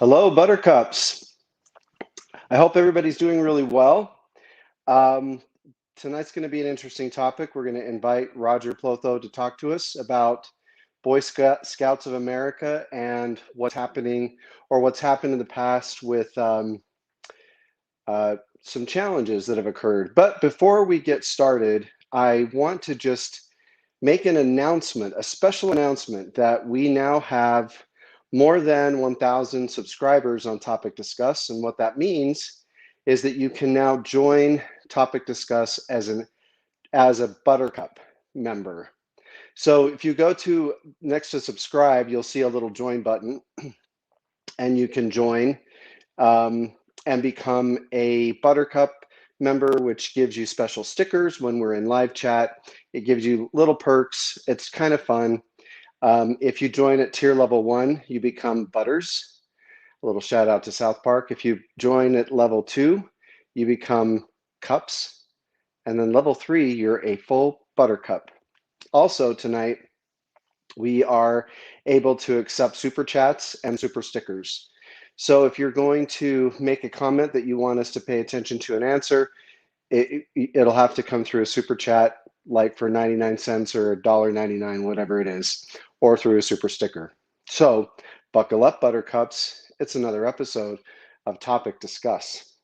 Hello, Buttercups. I hope everybody's doing really well. Um, Tonight's going to be an interesting topic. We're going to invite Roger Plothow to talk to us about Scouts of America and what's happening or what's happened in the past with some challenges that have occurred. But before we get started, I want to just make an announcement, a special announcement that we now have more than 1,000 subscribers on Topic Discuss. And what that means is that you can now join Topic Discuss as a Buttercup member. So if you go to next to subscribe, you'll see a little join button, and you can join and become a Buttercup member, which gives you special stickers when we're in live chat. It gives you little perks. It's kind of fun. If you join at tier level 1, you become Butters. A little shout out to South Park. If you join at level 2, you become Cups. And then level 3, you're a full Buttercup. Also tonight, we are able to accept super chats and super stickers. So if you're going to make a comment that you want us to pay attention to and answer, it'll have to come through a super chat, like for 99 cents or $1.99, whatever it is, or through a super sticker. So buckle up, Buttercups. It's another episode of Topic Discuss.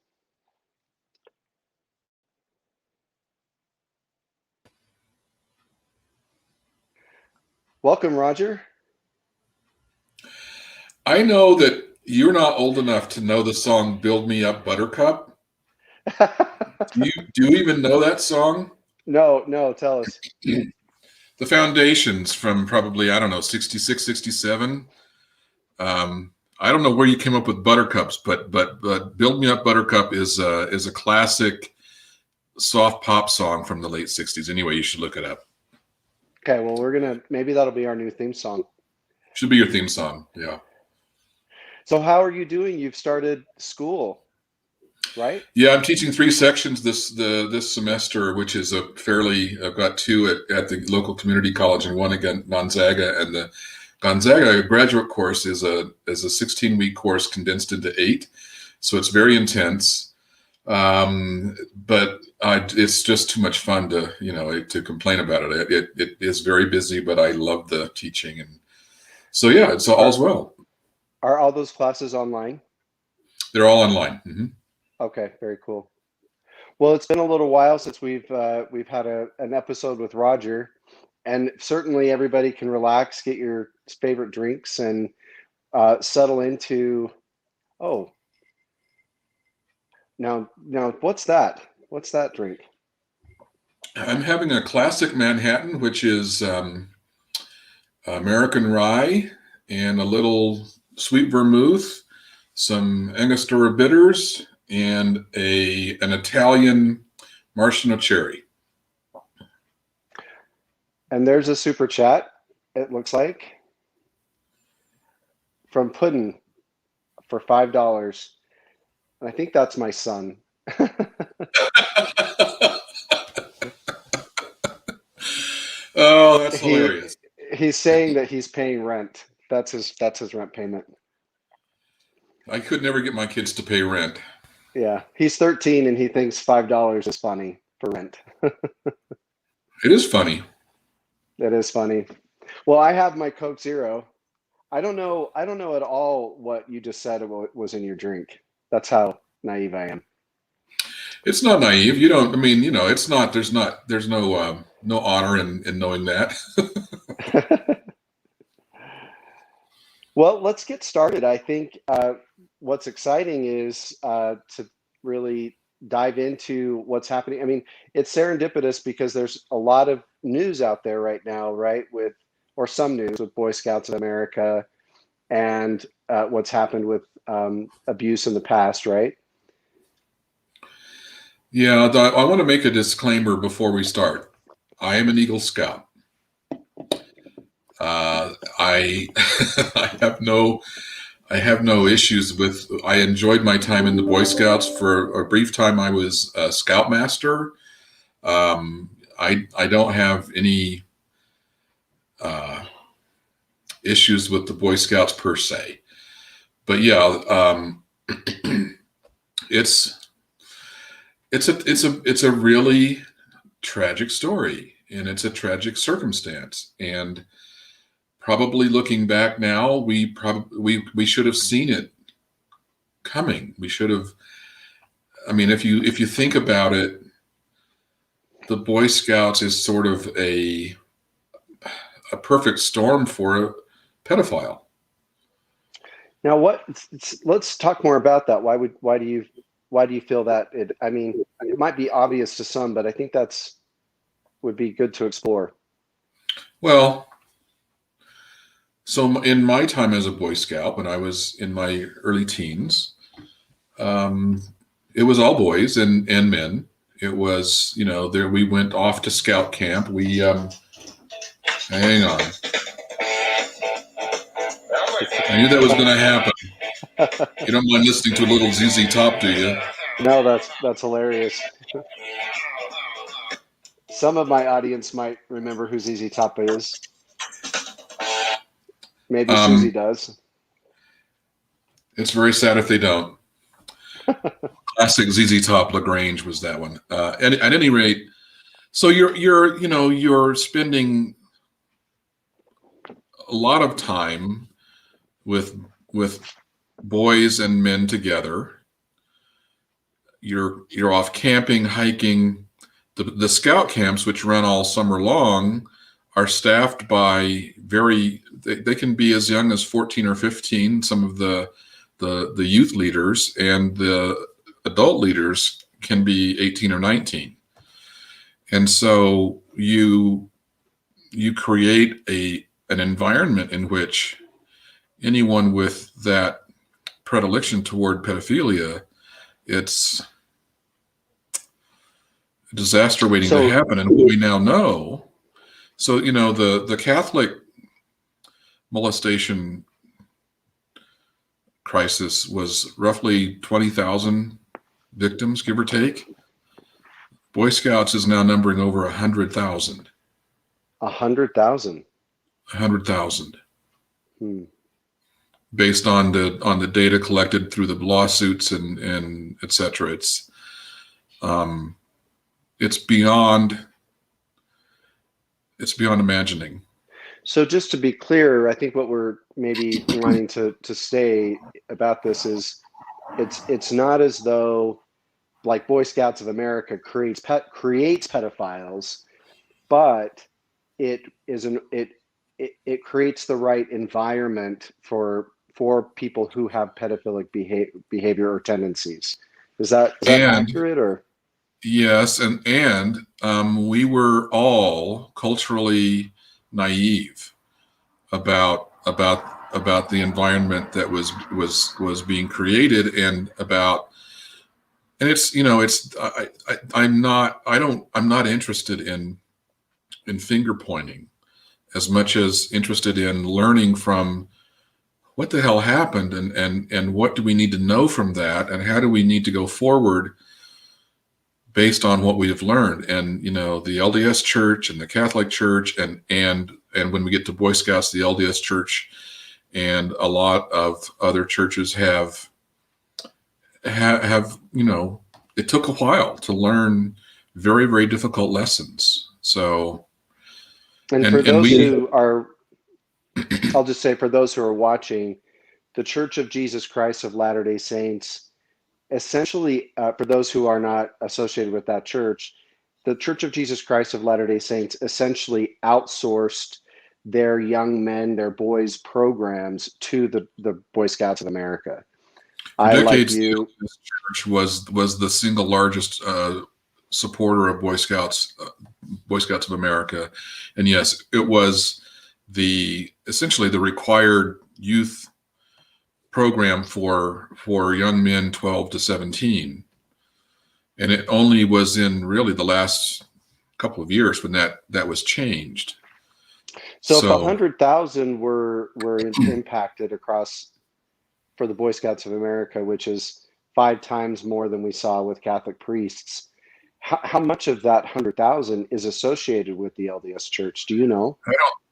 Welcome, Roger. I know that you're not old enough to know the song Build Me Up Buttercup. Do you even know that song? No, tell us. The Foundations from probably, I don't know, 66, 67. I don't know where you came up with Buttercups, but Build Me Up Buttercup is a classic soft pop song from the late 60s. Anyway, you should look it up. Okay, well, maybe that'll be our new theme song. Should be your theme song, yeah. So how are you doing? You've started school, right? Yeah, I'm teaching 3 sections this semester, which is I've got 2 at the local community college and 1 at Gonzaga. And the Gonzaga graduate course is a 16-week course condensed into 8, so it's very intense. But it's just too much fun to complain about it. It is very busy, but I love the teaching, and so yeah, it's all's well. Are all those classes online? They're all online. Mm-hmm. Okay, very cool. Well, it's been a little while since we've had an episode with Roger, and certainly everybody can relax, get your favorite drinks, and settle into. Oh, now what's that? What's that drink? I'm having a classic Manhattan, which is American rye and a little sweet vermouth, some Angostura bitters, and an Italian maraschino cherry. And there's a super chat, it looks like, from Puddin for $5. And I think that's my son. Oh, that's hilarious. He's saying that he's paying rent. That's his rent payment. I could never get my kids to pay rent. Yeah, he's 13 and he thinks $5 is funny for rent. It is funny. That is funny. Well, I have my Coke Zero. I don't know at all what you just said was in your drink. That's how naive I am. It's not naive. You don't. I mean, it's not. There's no honor in knowing that. Well, let's get started. I think what's exciting is to really dive into what's happening. I mean, it's serendipitous because there's a lot of news out there right now, right? Or some news with Boy Scouts of America and what's happened with abuse in the past, right? Yeah, I want to make a disclaimer before we start. I am an Eagle Scout. I I have no issues with. I enjoyed my time in the Boy Scouts. For a brief time, I was a Scoutmaster. I don't have any issues with the Boy Scouts per se, but yeah, it's it's a really tragic story, and it's a tragic circumstance. And probably looking back now, we should have seen it coming. We should have. I mean, if you think about it, the Boy Scouts is sort of a perfect storm for a pedophile. Now, let's talk more about that. Why do you feel that I mean, it might be obvious to some, but I think would be good to explore. Well, so in my time as a Boy Scout, when I was in my early teens, it was all boys and men. It was, there we went off to scout camp. We hang on. I knew that was going to happen. You don't mind listening to a little ZZ Top, do you? No, that's hilarious. Some of my audience might remember who ZZ Top is. Maybe Susie does. It's very sad if they don't. Classic ZZ Top, LaGrange was that one. At any rate, so you're spending a lot of time with boys and men together. You're off camping, hiking. The scout camps, which run all summer long, are staffed by they can be as young as 14 or 15. Some of the youth leaders, and the adult leaders can be 18 or 19. And so you create an environment in which anyone with that predilection toward pedophilia, it's a disaster waiting to happen. And what we now know, so the Catholic molestation crisis was roughly 20,000 victims, give or take. Boy Scouts is now numbering over 100,000. 100,000. 100,000. Based on the data collected through the lawsuits and et cetera. It's beyond imagining. So just to be clear, I think what we're maybe wanting to say about this is it's not as though like Boy Scouts of America creates pedophiles, but it creates the right environment for people who have pedophilic behavior or tendencies. Is that accurate? Or yes, and we were all culturally naive about the environment that was being created, and I'm not interested in finger pointing as much as interested in learning from what the hell happened, and what do we need to know from that, and how do we need to go forward based on what we have learned. And the LDS Church and the Catholic Church, and when we get to Boy Scouts, the LDS Church and a lot of other churches have it took a while to learn very, very difficult lessons. So, and for those who are, I'll just say, for those who are watching, the Church of Jesus Christ of Latter-day Saints, essentially, for those who are not associated with that church, the Church of Jesus Christ of Latter-day Saints essentially outsourced their young men, their boys' programs to the Boy Scouts of America. For decades, this church was the single largest supporter of Boy Scouts of America, and yes, it was essentially the required youth program for young men 12 to 17, and it only was in really the last couple of years when that was changed. So if 100,000 were impacted across for the Boy Scouts of America, which is 5 times more than we saw with Catholic priests, how much of that 100,000 is associated with the LDS Church? Do you know?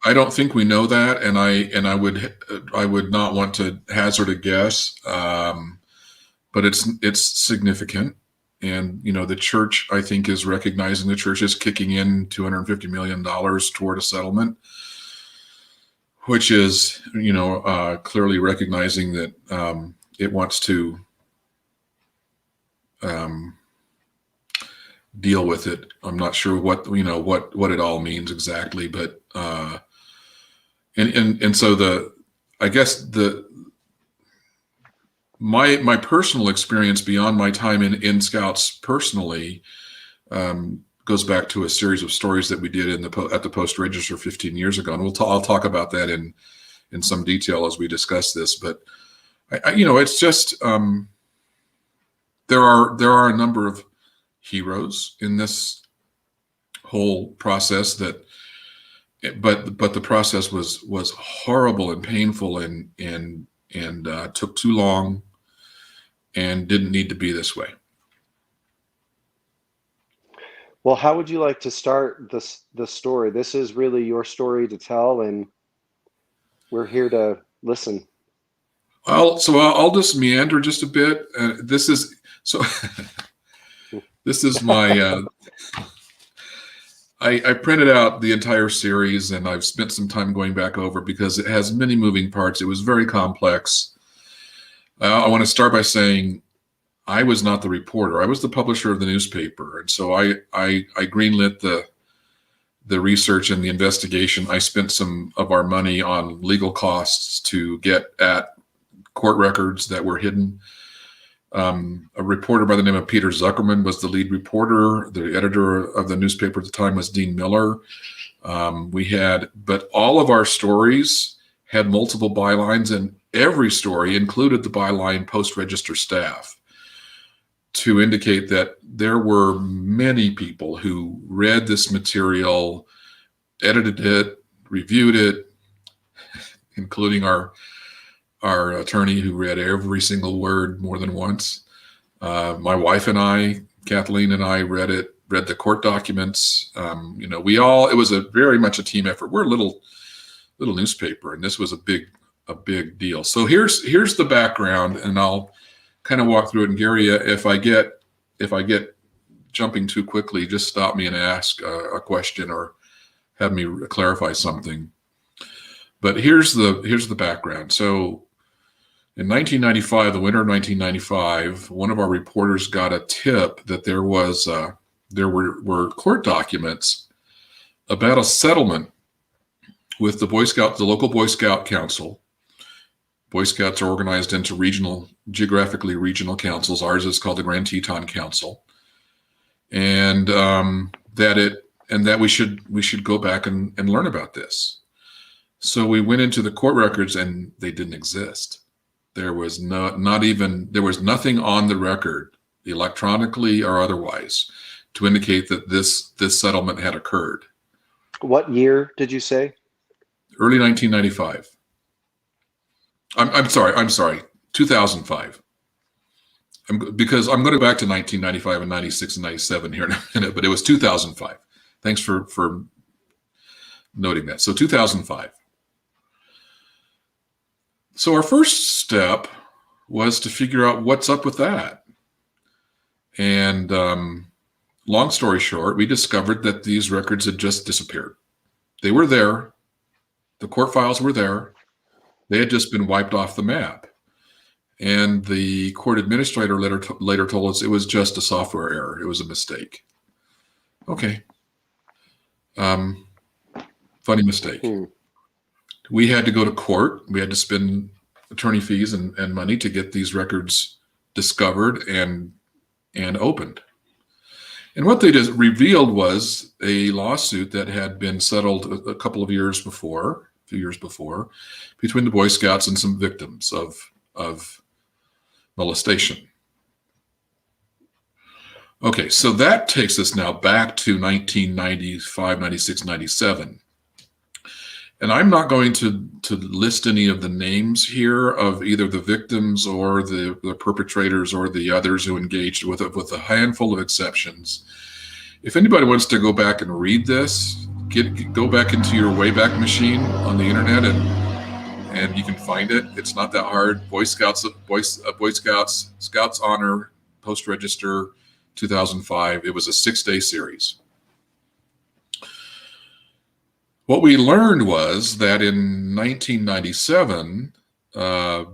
I don't think we know that, and I would not want to hazard a guess, but it's significant, and the church, I think, is recognizing, the church is kicking in $250 million toward a settlement, which is clearly recognizing that it wants to deal with it. I'm not sure what it all means exactly, but and so I guess my personal experience beyond my time in Scouts personally goes back to a series of stories that we did at the Post Register 15 years ago, and I'll talk about that in some detail as we discuss this. But it's just there are a number of heroes in this whole process but the process was horrible and painful and took too long and didn't need to be this way. Well, how would you like to start the story? This is really your story to tell, and we're here to listen. I'll just meander just a bit. This is my. I printed out the entire series, and I've spent some time going back over because it has many moving parts. It was very complex. I want to start by saying I was not the reporter. I was the publisher of the newspaper, and so I greenlit the research and the investigation. I spent some of our money on legal costs to get at court records that were hidden. A reporter by the name of Peter Zuckerman was the lead reporter. The editor of the newspaper at the time was Dean Miller. But all of our stories had multiple bylines, and every story included the byline Post Register staff to indicate that there were many people who read this material, edited it, reviewed it, including our attorney who read every single word more than once. My wife and I, Kathleen and I, read the court documents. It was very much a team effort. We're a little newspaper, and this was a big deal. So here's the background, and I'll kind of walk through it. And Gary, if I get jumping too quickly, just stop me and ask a question or have me clarify something. But here's the background. So in 1995, the winter of 1995, one of our reporters got a tip that there were court documents about a settlement with the local Boy Scout Council. Boy Scouts are organized into geographically regional councils. Ours is called the Grand Teton Council, and that we should go back and learn about this. So we went into the court records, and they didn't exist. There was nothing on the record, electronically or otherwise, to indicate that this settlement had occurred. What year did you say? Early 1995. I'm sorry, 2005. Because I'm going to go back to 1995 and 96 and 97 here in a minute, but it was 2005. Thanks for noting that. So 2005. So our first step was to figure out what's up with that. And long story short, we discovered that these records had just disappeared. They were there. The court files were there. They had just been wiped off the map. And the court administrator later told us it was just a software error. It was a mistake. Okay. Funny mistake. We had to go to court. We had to spend attorney fees and money to get these records discovered and opened. And what they just revealed was a lawsuit that had been settled a few years before, between the Boy Scouts and some victims of molestation. Okay, so that takes us now back to 1995, 96, 97. And I'm not going to list any of the names here of either the victims or the perpetrators or the others who engaged with it, with a handful of exceptions. If anybody wants to go back and read this, go back into your Wayback Machine on the internet, and you can find it. It's not that hard. Boy Scouts, Scouts Honor, Post Register, 2005. It was a 6-day series. What we learned was that in 1997, a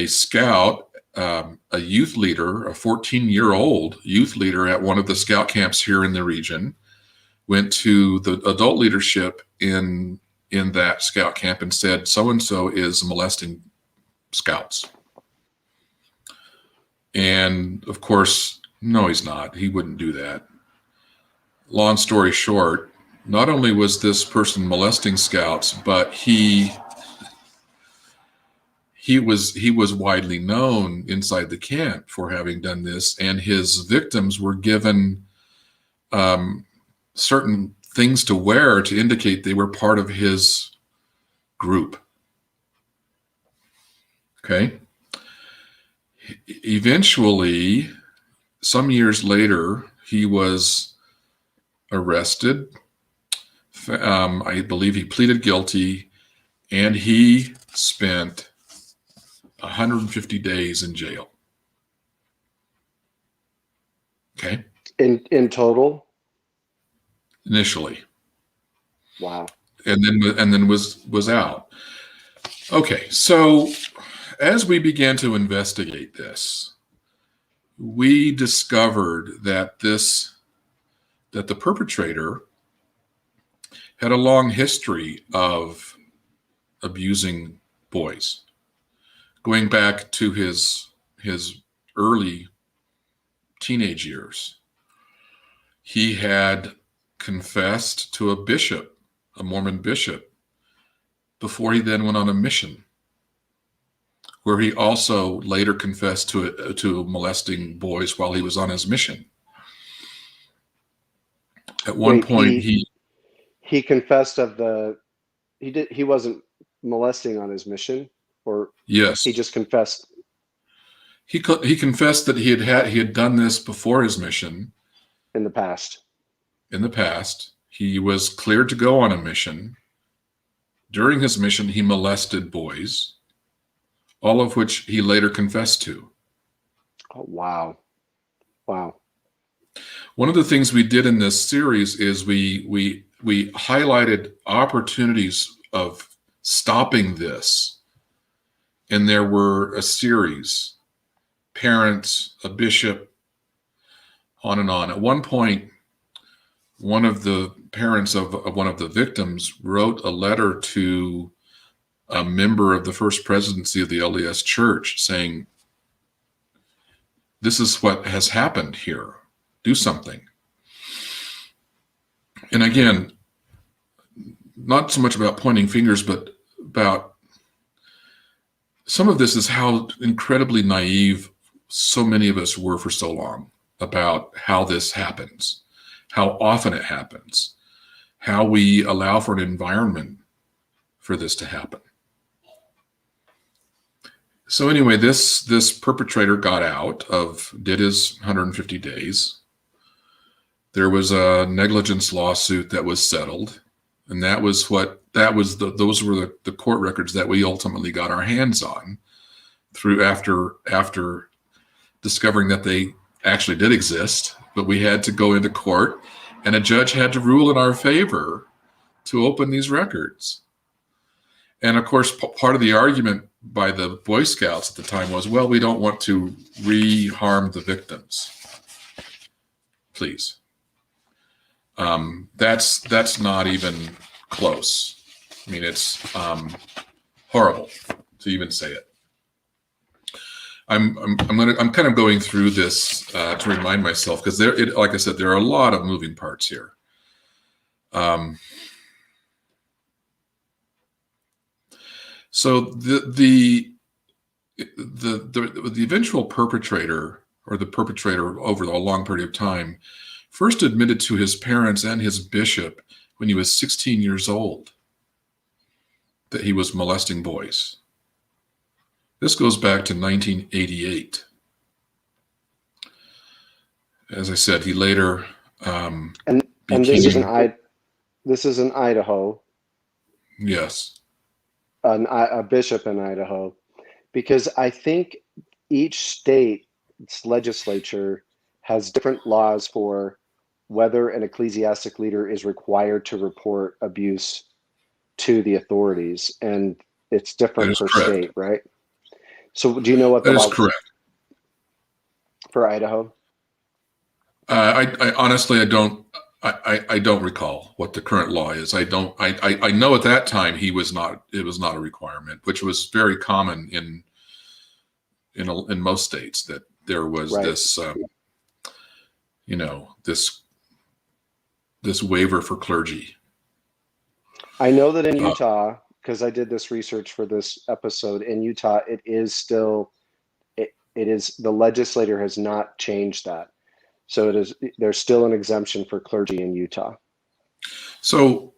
scout, a youth leader, a 14-year-old youth leader at one of the scout camps here in the region, went to the adult leadership in that scout camp and said, so-and-so is molesting scouts. And of course, no, he's not. He wouldn't do that. Long story short, not only was this person molesting scouts, but he was widely known inside the camp for having done this, and his victims were given certain things to wear to indicate they were part of his group. Okay. Eventually, some years later, he was arrested. I believe he pleaded guilty, and he spent 150 days in jail. Okay. In total? Initially. Wow. And then was out. Okay, so as we began to investigate this, we discovered that the perpetrator had a long history of abusing boys, going back to his early teenage years. He had confessed to a bishop, a Mormon bishop, before he then went on a mission, where he also later confessed to molesting boys while he was on his mission. At one point, he confessed he wasn't molesting on his mission, or yes, he just confessed. He confessed that he had done this before his mission. In the past. In the past, he was cleared to go on a mission. During his mission, he molested boys, all of which he later confessed to. Oh, wow. Wow. One of the things we did in this series is we highlighted opportunities of stopping this. And there were a series, parents, a bishop, on and on. At one point, one of the parents of one of the victims wrote a letter to a member of the first presidency of the LDS Church saying, "This is what has happened here. Do something." And again, not so much about pointing fingers, but about some of this is how incredibly naive so many of us were for so long about how this happens, how often it happens, how we allow for an environment for this to happen. So anyway, this perpetrator did his 150 days. There was a negligence lawsuit that was settled, and those were the court records that we ultimately got our hands on after discovering that they actually did exist, but we had to go into court, and a judge had to rule in our favor to open these records. And of course, part of the argument by the Boy Scouts at the time was, well, we don't want to re-harm the victims. Please. That's not even close. I mean, it's horrible to even say it. I'm kind of going through this to remind myself, because like I said, there are a lot of moving parts here. So the eventual perpetrator, or the perpetrator over a long period of time, first admitted to his parents and his bishop when he was 16 years old that he was molesting boys. This goes back to 1988. As I said, he later And became, this is in Idaho, yes, a bishop in Idaho, because I think each state's legislature has different laws for whether an ecclesiastic leader is required to report abuse to the authorities, and it's that different is per correct. state, right? So do you know what the That is laws correct. for Idaho? I honestly, I don't recall what the current law is. I know at that time it was not a requirement, which was very common in most states, that there was Right. this, this waiver for clergy. I know that in Utah, because I did this research for this episode, in Utah, it is still, it is, the legislator has not changed that. So it is, there's still an exemption for clergy in Utah. So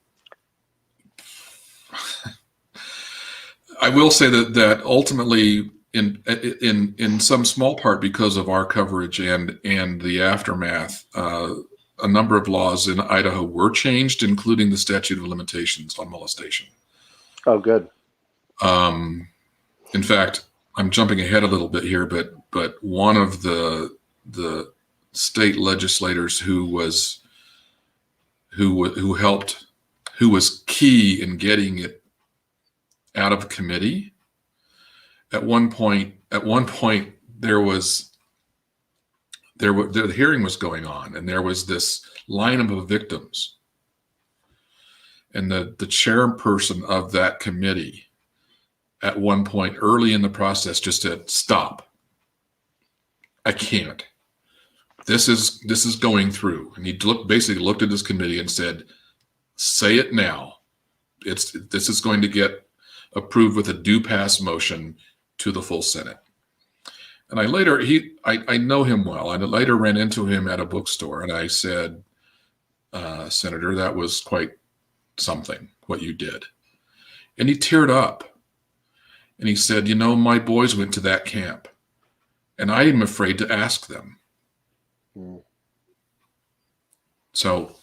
I will say that ultimately, in some small part because of our coverage and the aftermath, a number of laws in Idaho were changed, including the statute of limitations on molestation. Oh, good. In fact, I'm jumping ahead a little bit here, but one of the state legislators who was key in getting it out of committee. At one point, the hearing was going on, and there was this lineup of victims, and the chairperson of that committee, at one point early in the process, just said, "Stop! I can't. This is going through." And he basically looked at his committee and said, "Say it now. This is going to get approved with a due pass motion to the full Senate." And I know him well. I later ran into him at a bookstore, and I said, "Senator, that was quite something what you did." And he teared up, and he said, "My boys went to that camp, and I am afraid to ask them." Mm. So,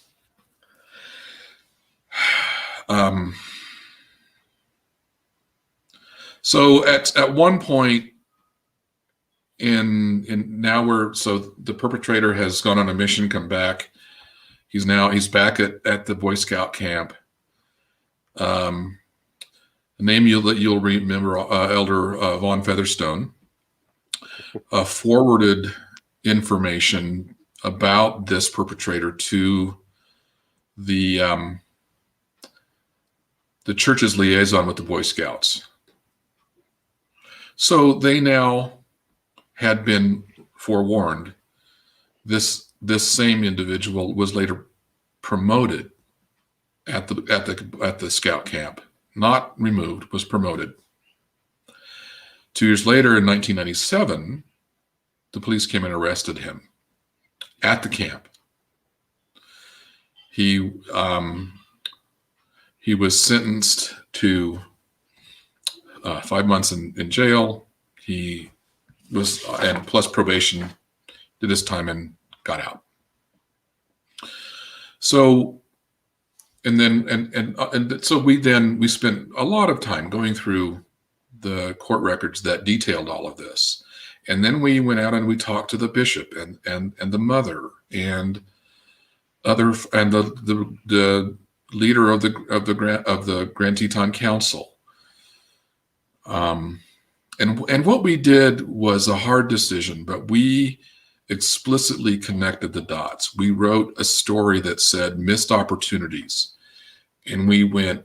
so at one point so the perpetrator has gone on a mission, come back. He's back at the Boy Scout camp. A name you'll remember, Elder Von Featherstone, forwarded information about this perpetrator to the church's liaison with the Boy Scouts. So they now had been forewarned. This same individual was later promoted at the scout camp, not removed, was promoted. 2 years later, in 1997, the police came and arrested him at the camp. He was sentenced to 5 months in jail. He was, and plus probation, did his time and got out. So, and so we spent a lot of time going through the court records that detailed all of this. And then we went out and we talked to the bishop and the mother and the leader of the Grand Teton Council. And what we did was a hard decision, but we explicitly connected the dots. We wrote a story that said missed opportunities, and we went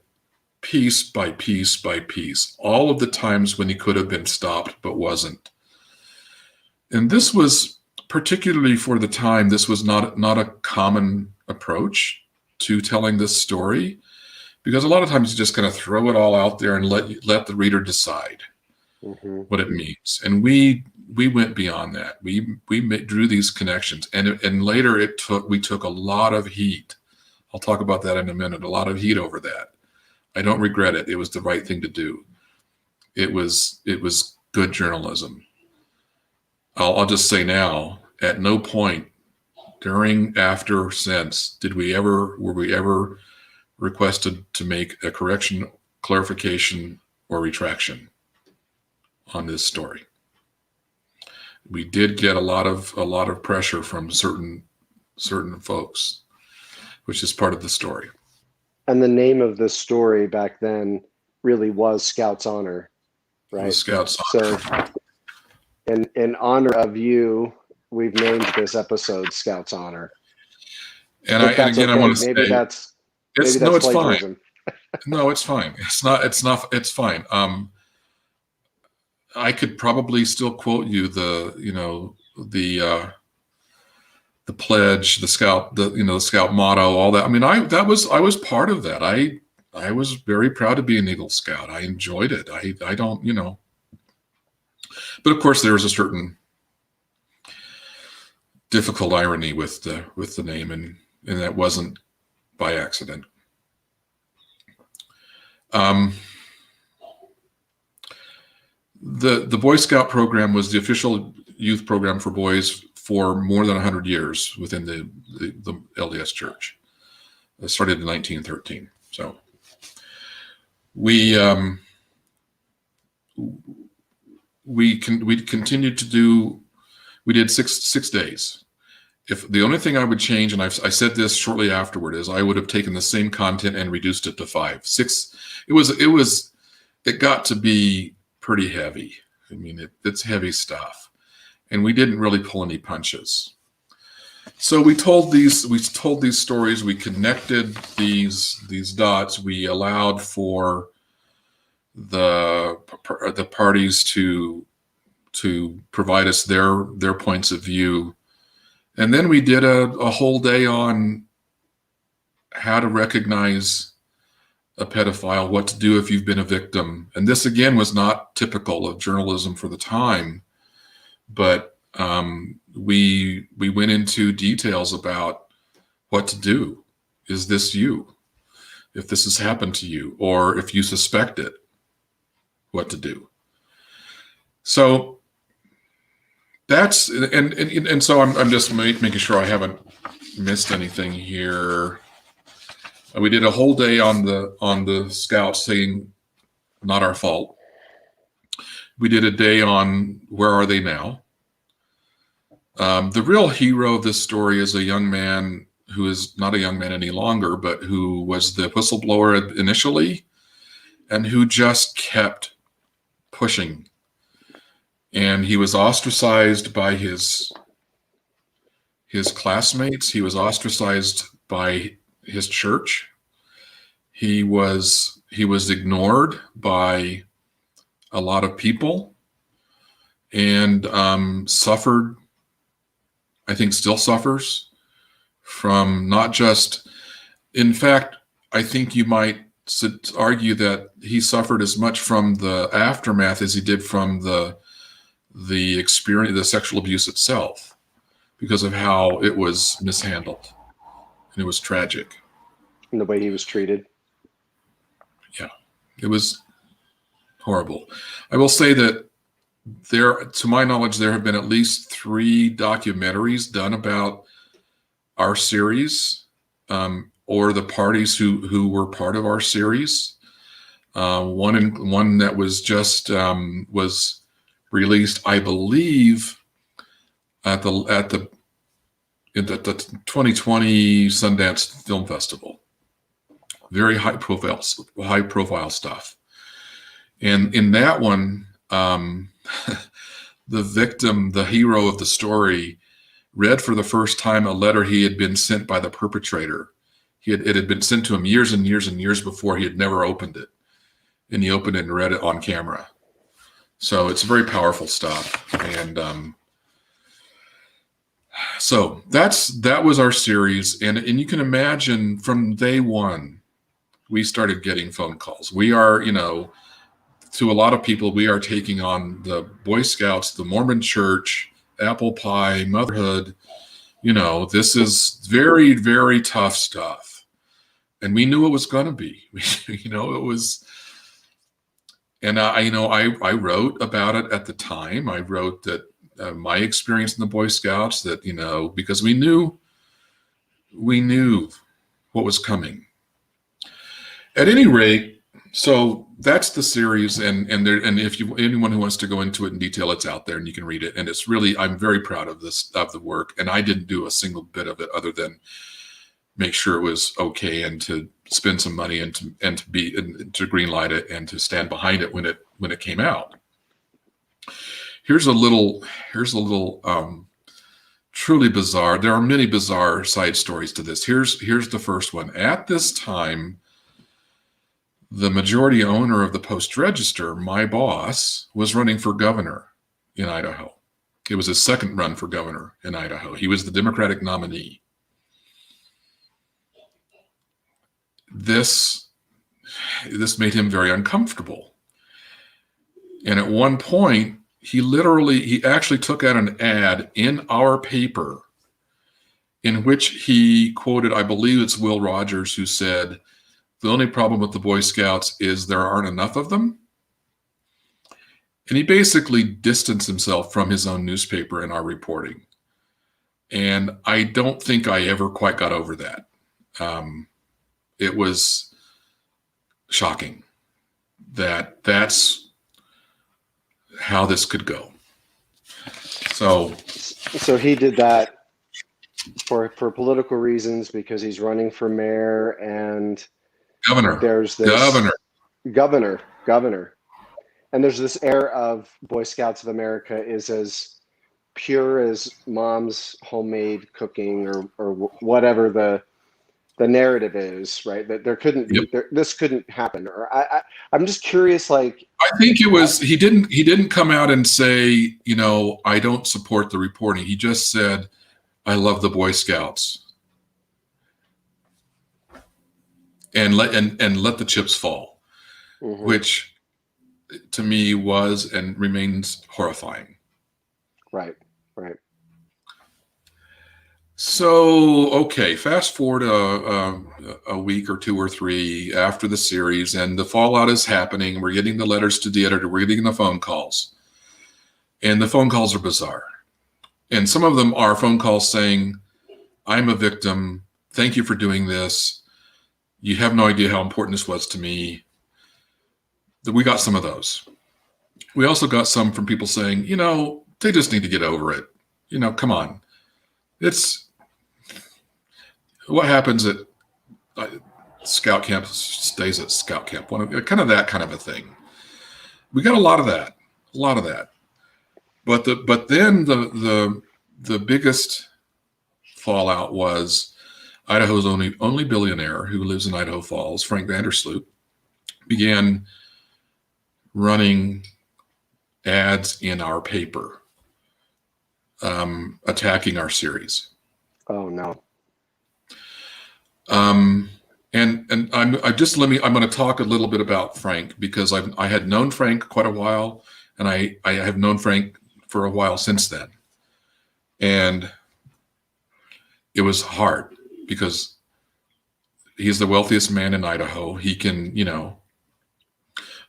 piece by piece by piece, all of the times when he could have been stopped but wasn't. And this was, particularly for the time, this was not a common approach to telling this story, because a lot of times you just kind of throw it all out there and let the reader decide what it means. And we went beyond that. We drew these connections, and later we took a lot of heat. I'll talk about that in a minute. A lot of heat over that. I don't regret it. It was the right thing to do. It was good journalism. I'll just say now, at no point during, after, since, were we ever requested to make a correction, clarification, or retraction on this story? We did get a lot of pressure from certain folks, which is part of the story. And the name of this story back then really was Scout's Honor, right? The Scout's Honor. So in honor of you, we've named this episode Scout's Honor. And again, I want to say, maybe that's it's plagiarism. Fine. No, it's fine. It's fine. I could probably still quote you the pledge, the Scout motto, all that. I mean, I was part of that. I was very proud to be an Eagle Scout. I enjoyed it. I don't, but of course there was a certain difficult irony with the name, and that wasn't by accident. The Boy Scout program was the official youth program for boys for more than 100 years within the LDS Church. It started in 1913. So we continued to do. We did six days. If the only thing I would change, and I said this shortly afterward, is I would have taken the same content and reduced it to 5. 6. It got to be pretty heavy. I mean, it's heavy stuff, and we didn't really pull any punches. So we told these stories. We connected these dots. We allowed for the parties to provide us their points of view. And then we did a whole day on how to recognize a pedophile, what to do if you've been a victim. And this, again, was not typical of journalism for the time, but we went into details about what to do. Is this you? If this has happened to you, or if you suspect it, what to do. So that's, and so I'm just making sure I haven't missed anything here. We did a whole day on the Scouts saying, not our fault. We did a day on where are they now. The real hero of this story is a young man who is not a young man any longer, but who was the whistleblower initially, and who just kept pushing. And he was ostracized by his classmates. He was ostracized by his church. He was ignored by a lot of people, and suffered, I think still suffers, from not just, in fact, I think you might argue that he suffered as much from the aftermath as he did from the experience, the sexual abuse itself, because of how it was mishandled, and it was tragic. And the way he was treated. Yeah, it was horrible. I will say that to my knowledge, there have been at least 3 documentaries done about our series, or the parties who were part of our series. One that was just was released, I believe, at the 2020 Sundance Film Festival. Very high profile stuff. And in that one, the victim, the hero of the story, read for the first time a letter he had been sent by the perpetrator. It had been sent to him years and years and years before. He had never opened it, and he opened it and read it on camera. So it's very powerful stuff. And so that was our series. And you can imagine from day one, we started getting phone calls. We are, to a lot of people, we are taking on the Boy Scouts, the Mormon Church, apple pie, motherhood. This is very, very tough stuff. And we knew it was going to be, it was. And I wrote about it at the time. I wrote that my experience in the Boy Scouts, that, because we knew we knew what was coming. At any rate, so that's the series, and if anyone who wants to go into it in detail, it's out there and you can read it. And it's really, I'm very proud of the work, and I didn't do a single bit of it other than make sure it was okay and to spend some money and to greenlight it and to stand behind it when it came out. Here's a little truly bizarre. There are many bizarre side stories to this. Here's the first one. At this time, the majority owner of the Post-Register, my boss, was running for governor in Idaho. It was his second run for governor in Idaho. He was the Democratic nominee. This made him very uncomfortable. And at one point, he actually took out an ad in our paper in which he quoted, I believe it's Will Rogers, who said, "The only problem with the Boy Scouts is there aren't enough of them." And he basically distanced himself from his own newspaper and our reporting. And I don't think I ever quite got over that. It was shocking that that's how this could go. So he did that for political reasons because he's running for mayor and governor. There's this governor. And there's this air of Boy Scouts of America is as pure as mom's homemade cooking or whatever the narrative is, right? That there couldn't be, this couldn't happen. Or I'm just curious, like, I think it was, he didn't come out and say, I don't support the reporting. He just said, I love the Boy Scouts. And let the chips fall, which to me was and remains horrifying. Right. So, okay, fast forward a week or two or three after the series, and the fallout is happening. We're getting the letters to the editor. We're getting the phone calls. And the phone calls are bizarre. And some of them are phone calls saying, I'm a victim. Thank you for doing this. You have no idea how important this was to me. We got some of those. We also got some from people saying, they just need to get over it. Come on. It's what happens at scout camp stays at scout camp. Kind of that kind of a thing. We got a lot of that. But then the biggest fallout was Idaho's only billionaire who lives in Idaho Falls, Frank Vandersloot, began running ads in our paper, attacking our series. Oh no. And I'm going to talk a little bit about Frank because I had known Frank quite a while, and I have known Frank for a while since then. And it was hard because he's the wealthiest man in Idaho. He can,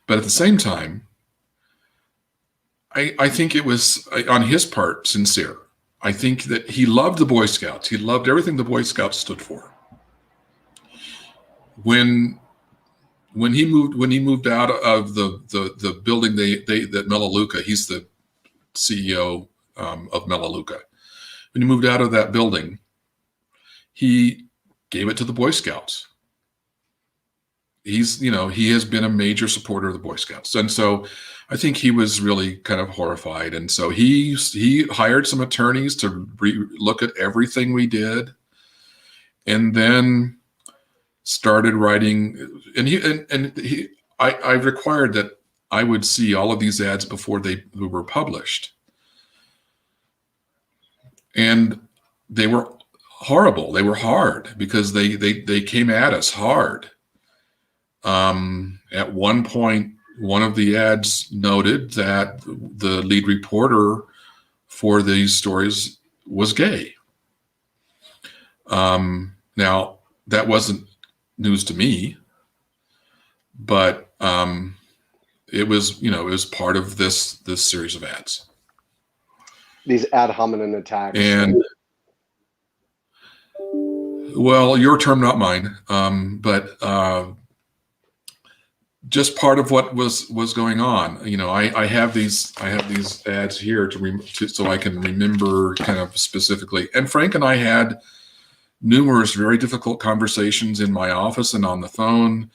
but at the same time, I think it was on his part sincere. I think that he loved the Boy Scouts. He loved everything the Boy Scouts stood for. When he moved out of the building that Melaleuca, he's the CEO of Melaleuca. When he moved out of that building, he gave it to the Boy Scouts. He has been a major supporter of the Boy Scouts. And so I think he was really kind of horrified. And so he hired some attorneys to look at everything we did, and then started writing. I required that I would see all of these ads before they were published. And they were horrible. They were hard because they came at us hard. At one point, one of the ads noted that the lead reporter for these stories was gay. Now, that wasn't news to me, but it was part of this series of ads. These ad hominem attacks. And Well, your term, not mine. But just part of what was going on. I have these ads here so I can remember kind of specifically. And Frank and I had numerous very difficult conversations in my office and on the phone,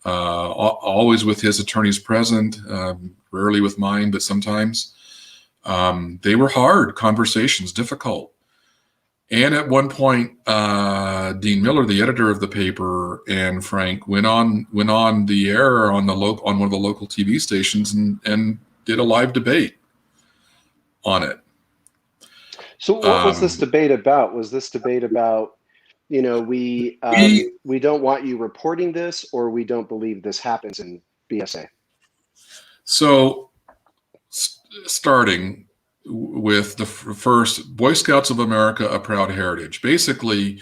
always with his attorneys present, rarely with mine, but sometimes. They were hard conversations, difficult. And at one point, Dean Miller, the editor of the paper, and Frank went on the air on one of the local TV stations and did a live debate on it. So what was this debate about? Was this debate about, we don't want you reporting this, or we don't believe this happens in BSA? So starting with the first, Boy Scouts of America, a proud heritage. Basically,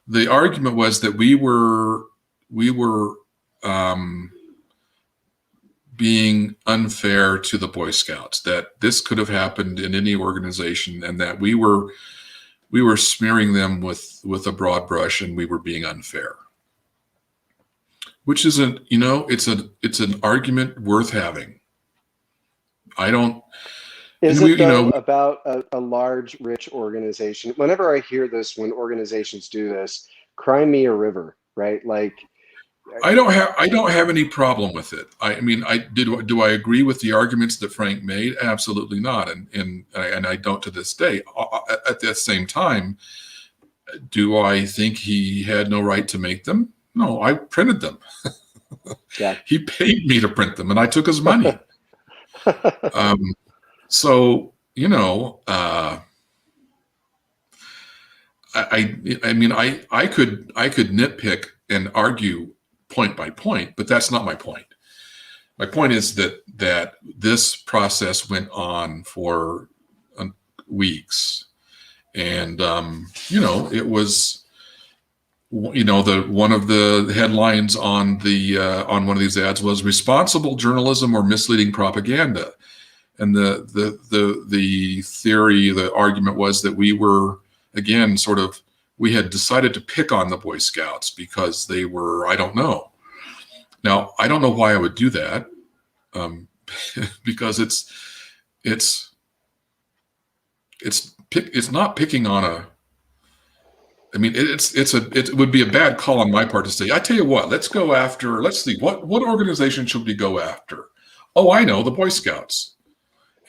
the argument was that we were being unfair to the Boy Scouts, that this could have happened in any organization, and that we were smearing them with a broad brush, and we were being unfair. Which isn't, it's an argument worth having. Is it about a large, rich organization? Whenever I hear this, when organizations do this, cry me a river, right? Like, I don't have any problem with it. Do I agree with the arguments that Frank made? Absolutely not, and I don't to this day. At the same time, do I think he had no right to make them? No, I printed them. Yeah. He paid me to print them, and I took his money. So, I could nitpick and argue point by point, but that's not my point. My point is that this process went on for weeks, and it was, one of the headlines on one of these ads was "Responsible Journalism or Misleading Propaganda." And the theory, the argument was that we were, again, we had decided to pick on the Boy Scouts because they were, I don't know. Now, I don't know why I would do that, because it's not picking on it would be a bad call on my part to say, I tell you what, let's see, what organization should we go after? Oh, I know, the Boy Scouts.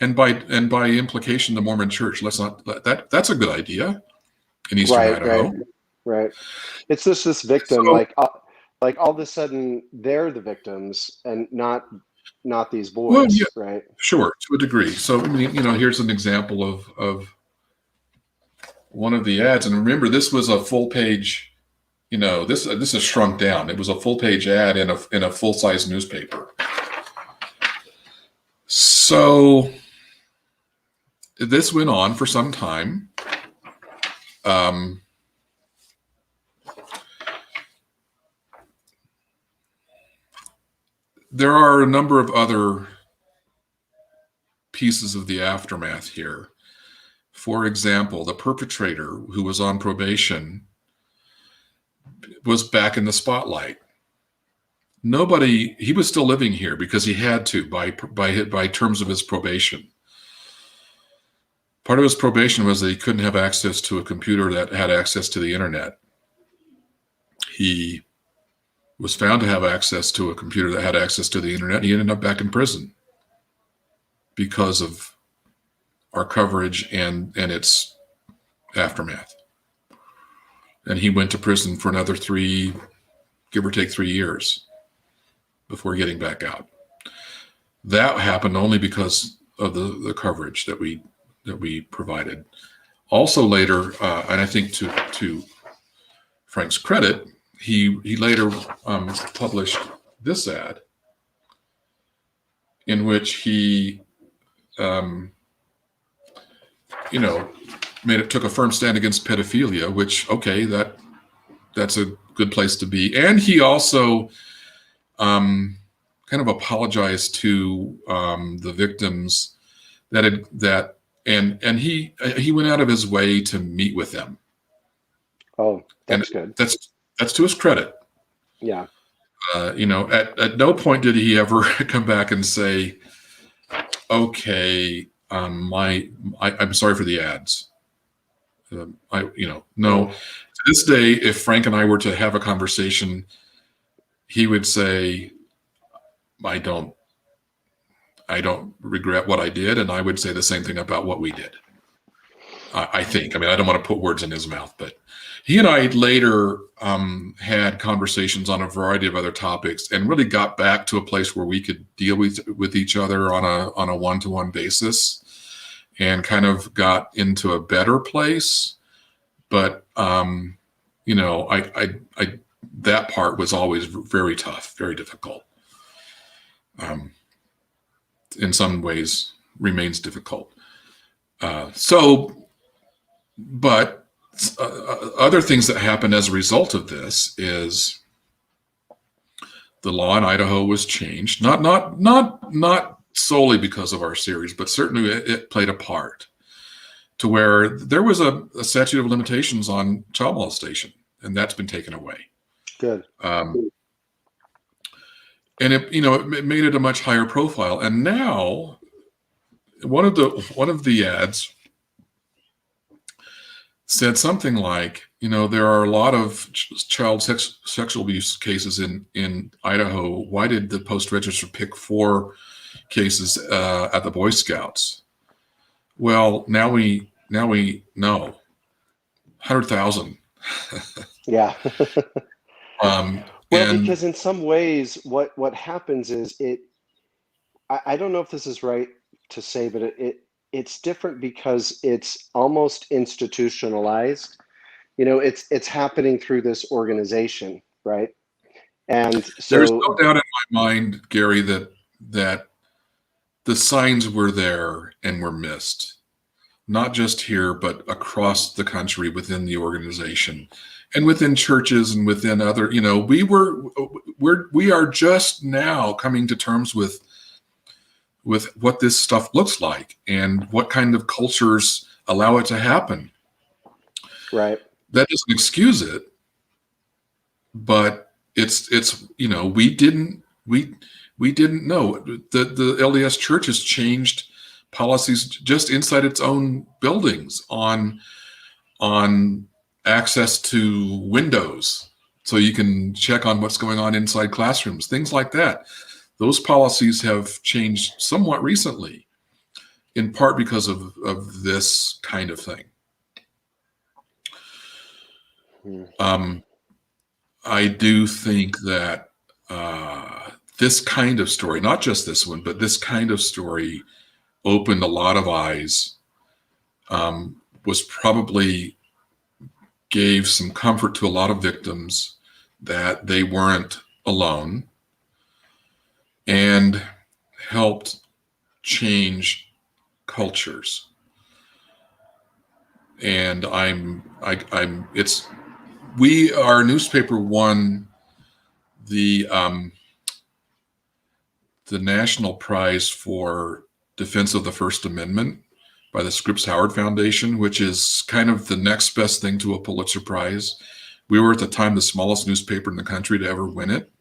And by implication, the Mormon Church. Let's not that's a good idea in Eastern Idaho. Right. It's just this victim, like all of a sudden they're the victims and not these boys, well, yeah, right? Sure, to a degree. So here's an example of one of the ads, and remember, this was a full page. This is shrunk down. It was a full page ad in a full size newspaper. So this went on for some time. There are a number of other pieces of the aftermath here. For example, the perpetrator, who was on probation, was back in the spotlight. He was still living here because he had to by terms of his probation. Part of his probation was that he couldn't have access to a computer that had access to the internet. He was found to have access to a computer that had access to the internet. He ended up back in prison because of our coverage and its aftermath. And he went to prison for another give or take 3 years before getting back out. That happened only because of the coverage that we provided. Also later, and I think to Frank's credit, he later published this ad in which he took a firm stand against pedophilia, which, okay, that's a good place to be. And he also kind of apologized to the victims and he went out of his way to meet with them. Oh, And that's good. that's to his credit. Yeah. At no point did he ever come back and say, "Okay, I'm sorry for the ads." No. To this day, if Frank and I were to have a conversation, he would say, "I don't regret what I did," and I would say the same thing about what we did. I think. I mean, I don't want to put words in his mouth, but he and I later had conversations on a variety of other topics, and really got back to a place where we could deal with each other on a one-to-one basis, and kind of got into a better place. But I that part was always very tough, very difficult. In some ways, remains difficult. But other things that happened as a result of this is the law in Idaho was changed. Not solely because of our series, but certainly it played a part, to where there was a statute of limitations on child molestation, and that's been taken away. Good. And it made it a much higher profile. And now one of the ads said something like, there are a lot of child sexual abuse cases in Idaho. Why did the Post Register pick 4 cases at the Boy Scouts? Well, now we know 100,000. Yeah. Well, because in some ways, what happens is I don't know if this is right to say, but it's different because it's almost institutionalized. It's happening through this organization, right? And so there's no doubt in my mind, Gary, that the signs were there and were missed, not just here, but across the country within the organization, and within churches and within other. We are just now coming to terms with what this stuff looks like and what kind of cultures allow it to happen. Right. That doesn't excuse it, but it's we didn't know. The LDS Church has changed policies just inside its own buildings on access to windows, so you can check on what's going on inside classrooms, things like that. Those policies have changed somewhat recently, in part because of this kind of thing. I do think that this kind of story, not just this one, but this kind of story, opened a lot of eyes, was probably gave some comfort to a lot of victims that they weren't alone, and helped change cultures. And our newspaper won the National Prize for Defense of the First Amendment by the Scripps Howard Foundation, which is kind of the next best thing to a Pulitzer Prize. We were at the time the smallest newspaper in the country to ever win it.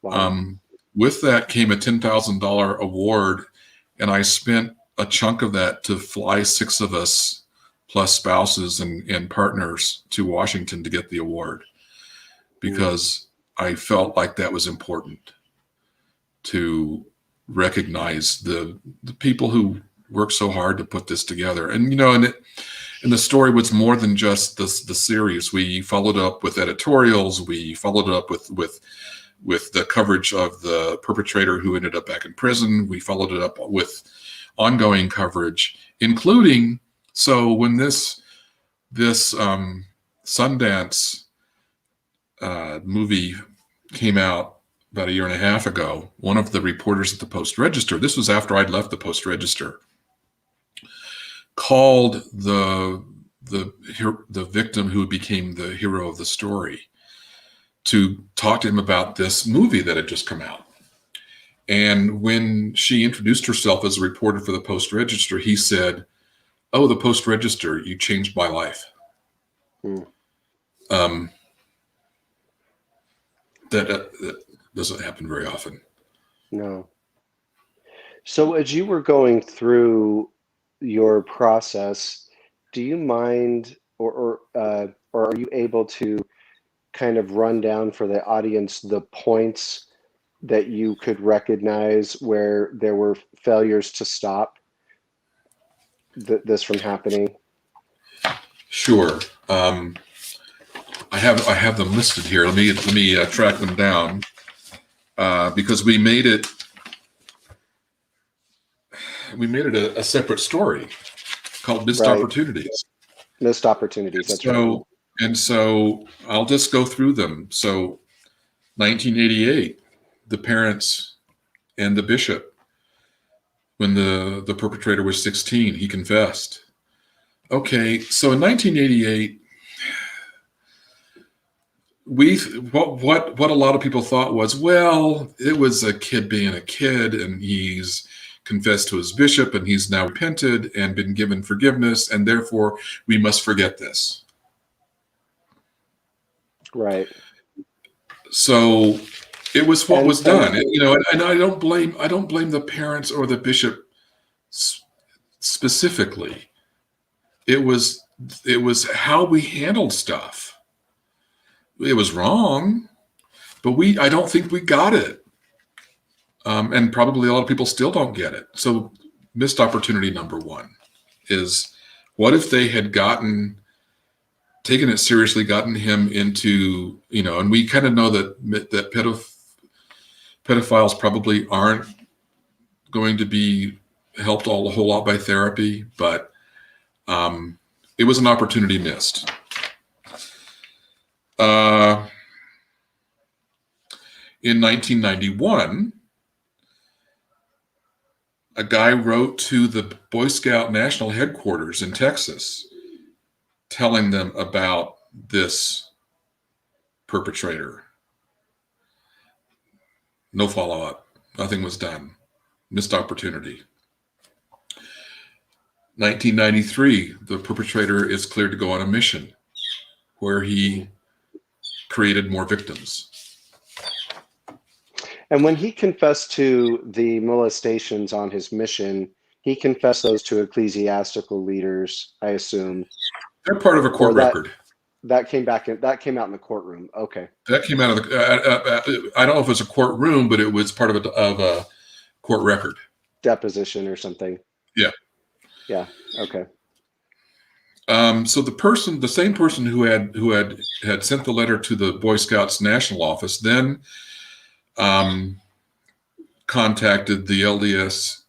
Wow. With that came a $10,000 award, and I spent a chunk of that to fly 6 of us, plus spouses and partners, to Washington to get the award, because I felt like that was important to recognize the people who worked so hard to put this together. And and the story was more than just the series. We followed up with editorials. We followed up with the coverage of the perpetrator who ended up back in prison. We followed it up with ongoing coverage, including, so when this Sundance movie came out about a year and a half ago, one of the reporters at the Post Register, this was after I'd left the Post Register, called the victim who became the hero of the story to talk to him about this movie that had just come out. And when she introduced herself as a reporter for the Post Register, he said, "Oh, the Post Register, you changed my life." um, that doesn't happen very often. No. So as you were going through your process, do you mind or are you able to kind of run down for the audience the points that you could recognize where there were failures to stop this from happening? Sure. I have them listed here. Let me track them down because we made it a separate story called Missed Right. Opportunities. Missed opportunities. That's right. So I'll just go through them. So 1988, the parents and the bishop, when the perpetrator was 16, he confessed. Okay, so in 1988, what a lot of people thought was, well, it was a kid being a kid, and he's confessed to his bishop, and he's now repented and been given forgiveness, and therefore we must forget this. Right. So it was what was done, and I don't blame the parents or the bishop specifically. It was how we handled stuff. It was wrong, but I don't think we got it. And probably a lot of people still don't get it. So missed opportunity number one is, what if they had taken it seriously, gotten him into, and we kind of know that pedophiles probably aren't going to be helped a whole lot by therapy, but it was an opportunity missed. In 1991, a guy wrote to the Boy Scout National Headquarters in Texas telling them about this perpetrator. No follow-up. Nothing was done. Missed opportunity. 1993, the perpetrator is cleared to go on a mission where he created more victims. And when he confessed to the molestations on his mission, he confessed those to ecclesiastical leaders, I assume. They're part of a court record. That came out in the courtroom. Okay. That came out of the. I don't know if it was a courtroom, but it was part of a court record. Deposition or something. Yeah. Yeah. Okay. So the same person who had sent the letter to the Boy Scouts national office, then contacted the LDS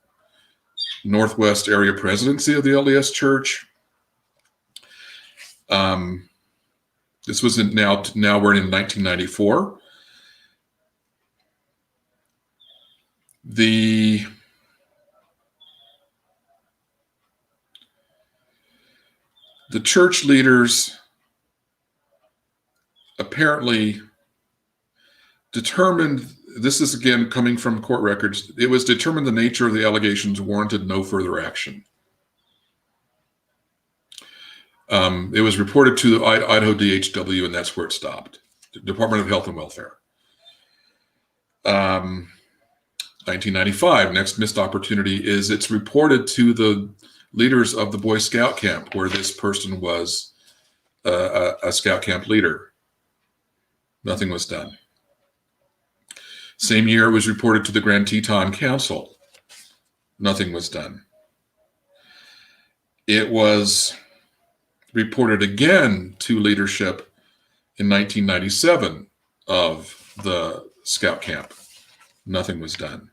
Northwest area presidency of the LDS Church. This was now we're in 1994. The church leaders apparently determined, this is again coming from court records, it was determined the nature of the allegations warranted no further action. It was reported to the Idaho DHW, and that's where it stopped. Department of Health and Welfare. 1995, next missed opportunity is it's reported to the leaders of the Boy Scout camp where this person was a Scout camp leader. Nothing was done. Same year, it was reported to the Grand Teton Council. Nothing was done. It was reported again to leadership in 1997 of the Scout camp. Nothing was done.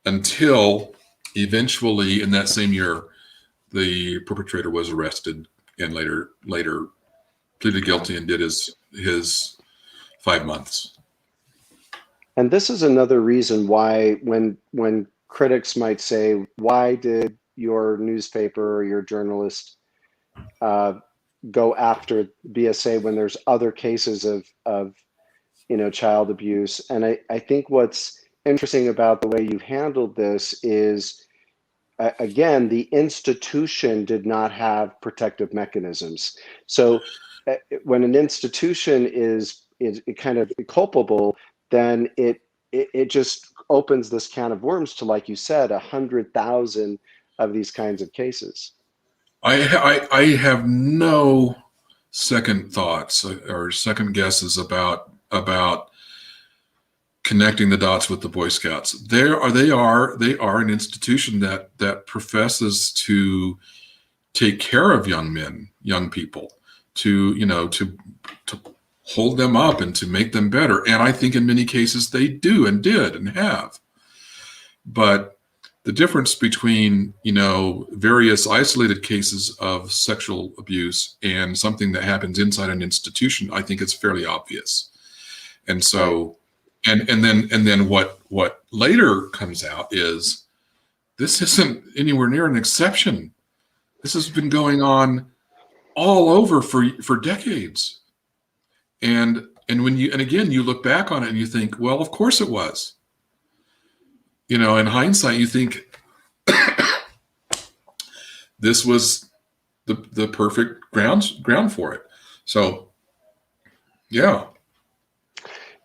Until eventually, in that same year, the perpetrator was arrested and later pleaded guilty and did his 5 months. And this is another reason why when critics might say, why did your newspaper or your journalist go after BSA when there's other cases of child abuse? And I think what's interesting about the way you handled this is, again, the institution did not have protective mechanisms. So when an institution is kind of culpable, then it just opens this can of worms to, like you said, 100,000 of these kinds of cases. I have no second thoughts or second guesses about connecting the dots with the Boy Scouts. They are an institution that professes to take care of young men, young people, to hold them up and to make them better. And I think in many cases they do and did and have. But the difference between, various isolated cases of sexual abuse and something that happens inside an institution, I think it's fairly obvious. And so, and then what later comes out is this isn't anywhere near an exception. This has been going on all over for decades. And again, you look back on it and you think, well, of course it was. In hindsight, you think this was the perfect ground for it. So, yeah.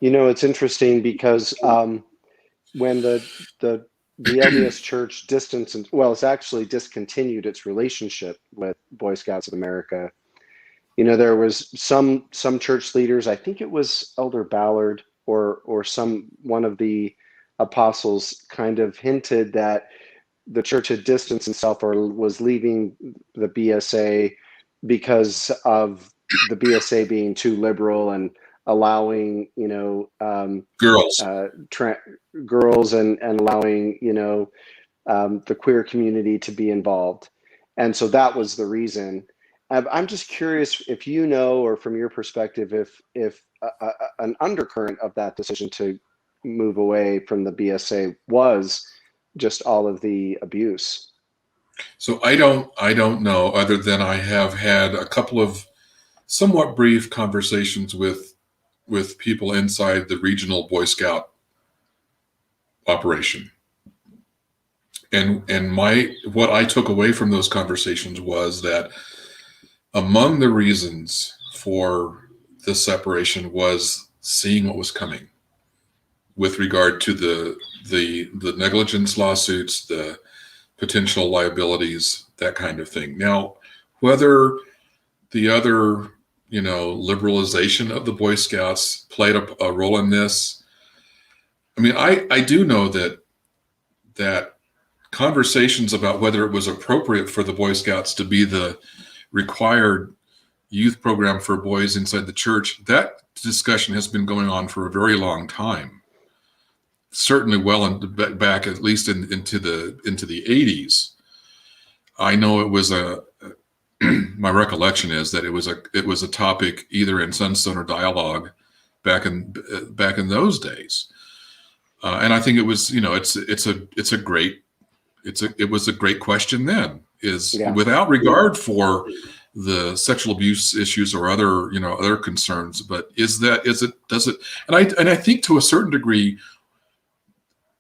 It's interesting because when the LDS Church it's actually discontinued its relationship with Boy Scouts of America. There was some church leaders, I think it was Elder Ballard or one of the apostles, kind of hinted that the church had distanced itself or was leaving the BSA because of the BSA being too liberal and allowing girls girls and allowing the queer community to be involved. And so that was the reason. I'm just curious if or from your perspective, if an undercurrent of that decision to move away from the BSA was just all of the abuse. So I don't know, other than I have had a couple of somewhat brief conversations with people inside the regional Boy Scout operation. And what I took away from those conversations was that among the reasons for the separation was seeing what was coming with regard to the negligence lawsuits, the potential liabilities, that kind of thing. Now, whether the other, liberalization of the Boy Scouts played a role in this, I mean, I do know that conversations about whether it was appropriate for the Boy Scouts to be the required youth program for boys inside the church, that discussion has been going on for a very long time. Certainly back at least into the 80s. I know it was my recollection is that it was a topic either in Sunstone or Dialogue back in those days. And I think it was, it was a great question then, without regard for the sexual abuse issues or other concerns, but does it, and I think to a certain degree,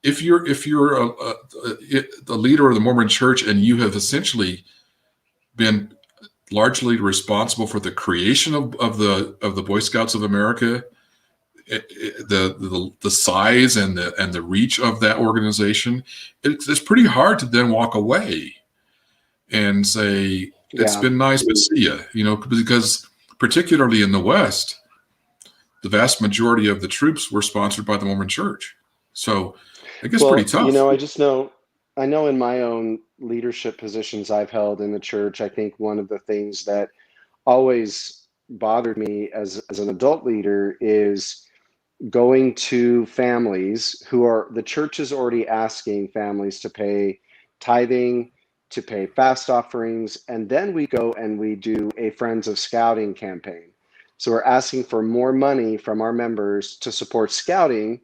if you're the leader of the Mormon Church and you have essentially been largely responsible for the creation of the Boy Scouts of America, the size and the reach of that organization, it's pretty hard to then walk away and say, it's been nice to see you, because particularly in the West, the vast majority of the troops were sponsored by the Mormon Church. So it gets pretty tough. I know in my own leadership positions I've held in the church, I think one of the things that always bothered me as an adult leader is going to families the church is already asking families to pay tithing, to pay fast offerings, and then we go and we do a Friends of Scouting campaign. So we're asking for more money from our members to support scouting,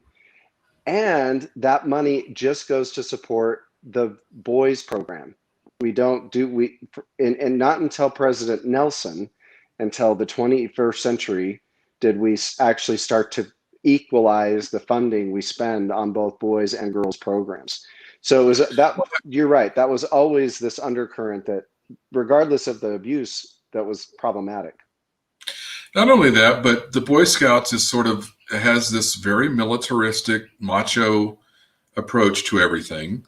and that money just goes to support the boys program. And not until President Nelson, until the 21st century, did we actually start to equalize the funding we spend on both boys and girls programs. So you're right. That was always this undercurrent that, regardless of the abuse, that was problematic. Not only that, but the Boy Scouts is sort of has this very militaristic, macho approach to everything,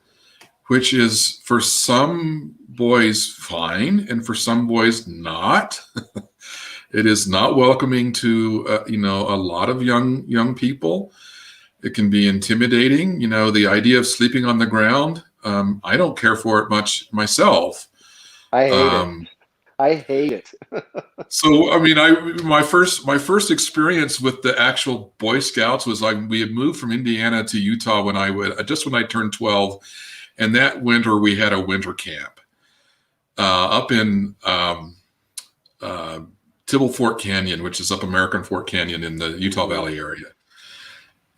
which is for some boys fine and for some boys not. It is not welcoming to a lot of young people. It can be intimidating. The idea of sleeping on the ground. I don't care for it much myself. I hate it. Um, I hate it. so I mean, my first experience with the actual Boy Scouts was we had moved from Indiana to Utah when I turned 12, and that winter we had a winter camp up in Tibble Fort Canyon, which is up American Fort Canyon in the Utah Valley area.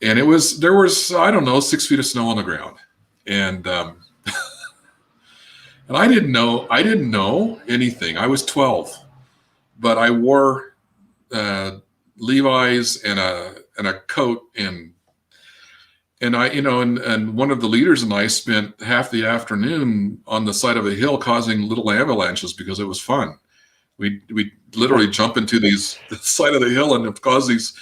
And there was, I don't know, 6 feet of snow on the ground. And and I didn't know anything. I was 12, but I wore Levi's and a coat, and one of the leaders and I spent half the afternoon on the side of a hill causing little avalanches because it was fun. We literally jump into the side of the hill and cause these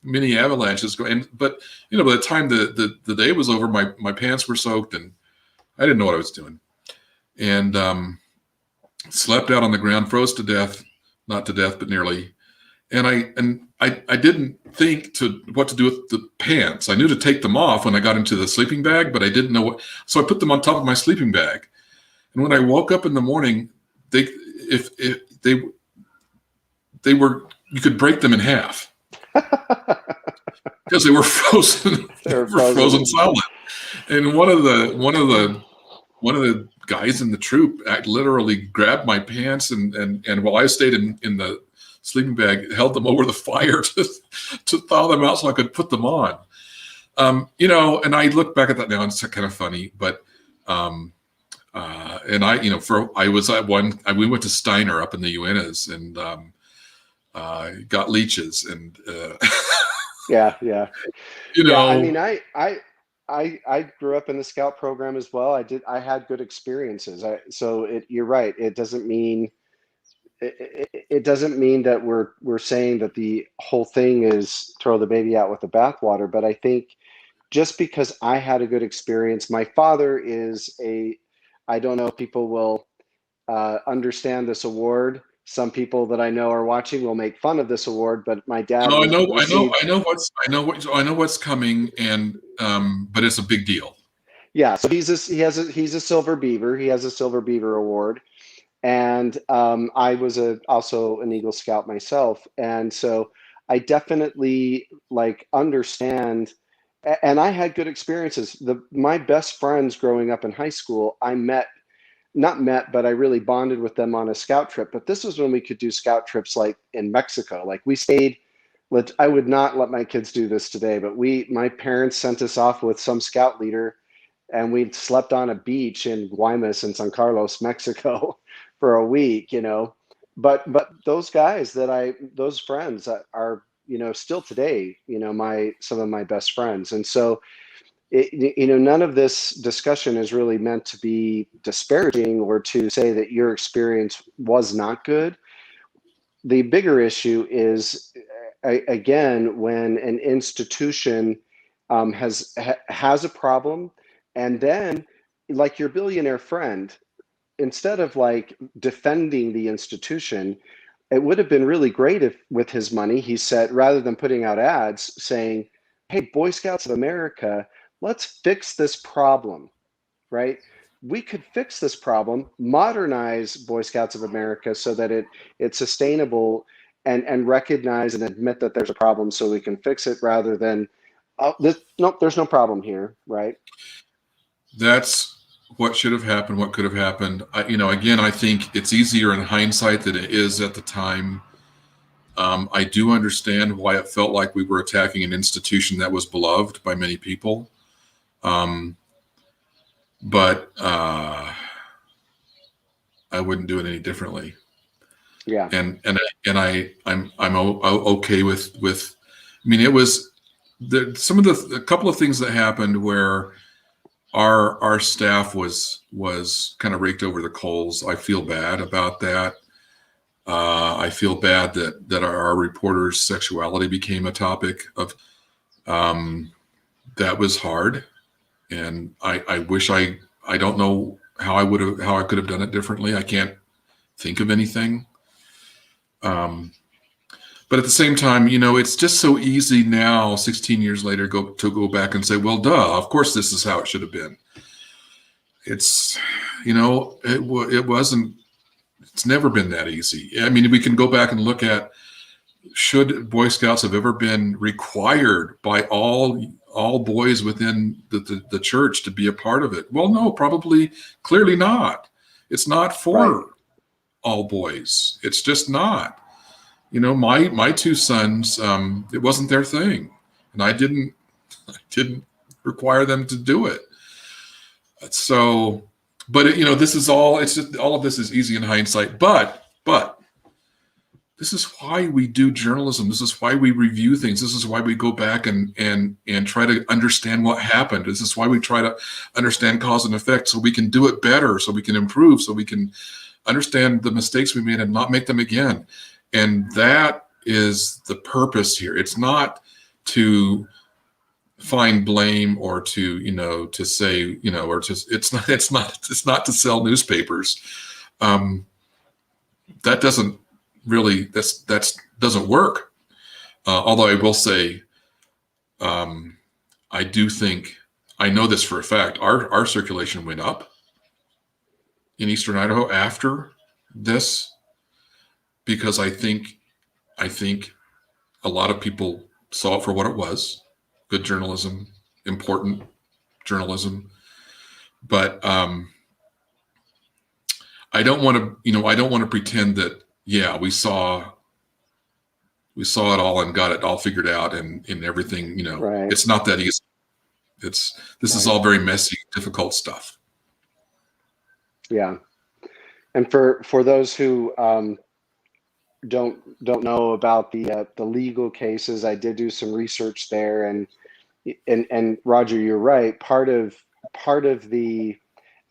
mini avalanches. But by the time the day was over, my pants were soaked and I didn't know what I was doing, and slept out on the ground, froze to death, not to death, but nearly. And I didn't think what to do with the pants. I knew to take them off when I got into the sleeping bag, but I didn't know what. So I put them on top of my sleeping bag. And when I woke up in the morning, they were, you could break them in half because they were frozen. They were frozen solid. And one of the guys in the troop literally grabbed my pants and while I stayed in the sleeping bag, held them over the fire to thaw them out so I could put them on. And I look back at that now and it's kind of funny, but and we went to Steiner up in the Uintas and got leeches and yeah. Yeah, I mean, I grew up in the scout program as well. I had good experiences. You're right. It doesn't mean that we're saying that the whole thing is throw the baby out with the bathwater. But I think just because I had a good experience, my father I don't know if people will understand this award. Some people that I know are watching will make fun of this award, but my dad. No, I know what's coming, and but it's a big deal. Yeah, so he's a Silver Beaver. He has a Silver Beaver award, and I was also an Eagle Scout myself, and so I definitely understand. And I had good experiences. My best friends growing up in high school, but I really bonded with them on a scout trip. But this was when we could do scout trips like in Mexico. Like we stayed, I would not let my kids do this today, but my parents sent us off with some scout leader and we slept on a beach in Guaymas in San Carlos, Mexico for a week, But those guys those friends are, still today, some of my best friends. And so none of this discussion is really meant to be disparaging or to say that your experience was not good. The bigger issue is, again, when an institution has a problem, and then, like your billionaire friend, instead of defending the institution, it would have been really great if with his money, he said, rather than putting out ads saying, hey, Boy Scouts of America, let's fix this problem, right? We could fix this problem, modernize Boy Scouts of America so that it's sustainable and recognize and admit that there's a problem so we can fix it rather than, nope, there's no problem here, right? That's what should have happened, what could have happened. Again, I think it's easier in hindsight than it is at the time. I do understand why it felt like we were attacking an institution that was beloved by many people. But I wouldn't do it any differently. Yeah. And I'm okay with. I mean, it was a couple of things that happened where our staff was kind of raked over the coals. I feel bad about that. I feel bad that our reporter's sexuality became a topic of. That was hard, and I wish I don't know how I could have done it differently. I can't think of anything. But at the same time, it's just so easy now, 16 years later, to go back and say, well, duh, of course this is how it should have been. It's, it wasn't, it's never been that easy. I mean, we can go back and look at, should Boy Scouts have ever been required by all boys within the church to be a part of it? Well, no, clearly not. It's not for all boys. It's just not. My two sons, it wasn't their thing, and I didn't require them to do it. So, but this is all. It's just all of this is easy in hindsight. But this is why we do journalism. This is why we review things. This is why we go back and try to understand what happened. This is why we try to understand cause and effect, so we can do it better, so we can improve, so we can understand the mistakes we made and not make them again. And that is the purpose here. It's not to find blame or to say, or it's not to sell newspapers. That doesn't really, that doesn't work. Although I will say, I do think, I know this for a fact, our circulation went up in Eastern Idaho after this, because I think a lot of people saw it for what it was: good journalism, important journalism. But I don't want to pretend that, yeah, we saw it all and got it all figured out and everything. Right. It's not that easy. This is all very messy, difficult stuff. Yeah. And for those who don't know about the legal cases, I did do some research there, and Roger, you're right. Part of the,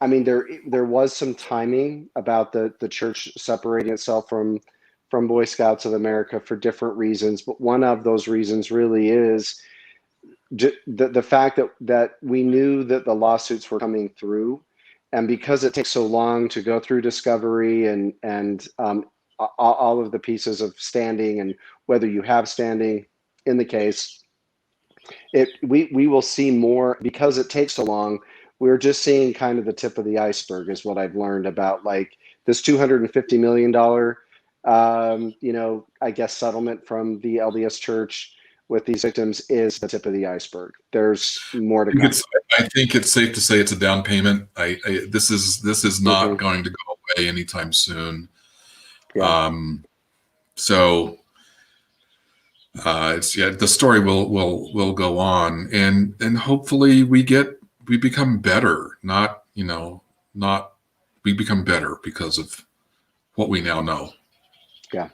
I mean, there was some timing about the church separating itself from Boy Scouts of America for different reasons, but one of those reasons really is the fact that we knew that the lawsuits were coming through, and because it takes so long to go through discovery and all of the pieces of standing and whether you have standing in the case, we will see more because it takes so long. We're just seeing kind of the tip of the iceberg, is what I've learned about, like, this $250 million, I guess, settlement from the LDS Church with these victims is the tip of the iceberg. There's more to come. I think it's safe to say it's a down payment. This is not going to go away anytime soon. Yeah. So the story will go on, and hopefully we become better. Not we become better because of what we now know. Yeah.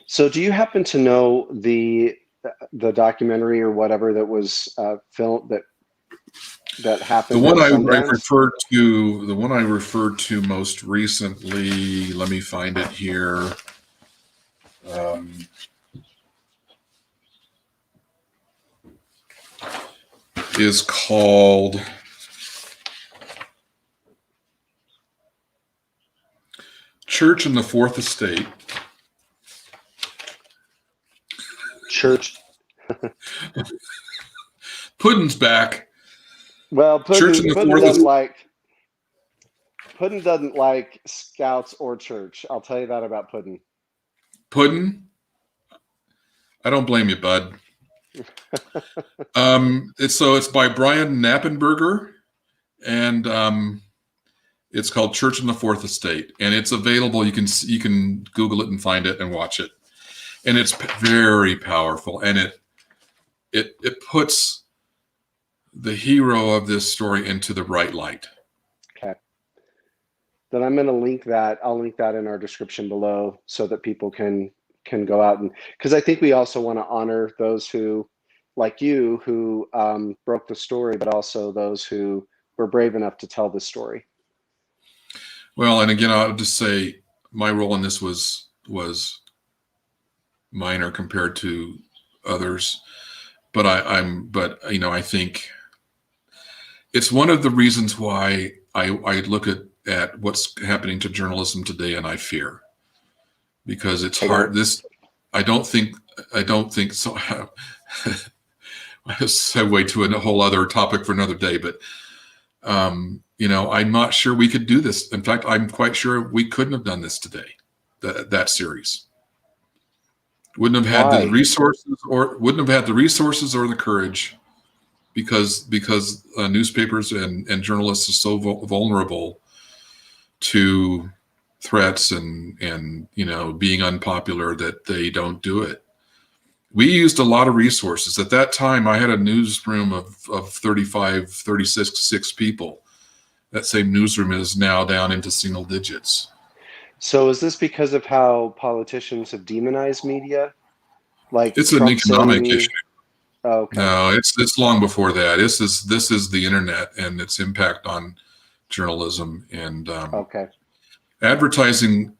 So do you happen to know the documentary or whatever that was filmed that happened? The one I referred to most recently, let me find it here. Is called Church in the Fourth Estate. Church. Puddin's back. Well, Puddin Fourth doesn't like Scouts or church. I'll tell you that about Puddin. Puddin? I don't blame you, bud. It's by Brian Knappenberger, and it's called Church in the Fourth Estate, and it's available. You can Google it and find it and watch it, and it's very powerful, and it puts the hero of this story into the right light. Okay. Then I'm going to link that. I'll link that in our description below so that people can go out, and because I think we also want to honor those who, like you, who broke the story, but also those who were brave enough to tell the story. Well, and again, I'll just say my role in this was minor compared to others, but I think it's one of the reasons why I look at what's happening to journalism today, and I fear, because it's hard. I don't think so. I segue to a whole other topic for another day, but I'm not sure we could do this. In fact, I'm quite sure we couldn't have done this today. That series wouldn't have had the resources, or the courage, because newspapers and journalists are so vulnerable to threats and being unpopular that they don't do it. We used a lot of resources. At that time, I had a newsroom of 36 people. That same newsroom is now down into single digits. So is this because of how politicians have demonized media? Like it's Trump an economic issue. Oh, okay. No, it's long before that. This is the internet and its impact on journalism and okay. Advertising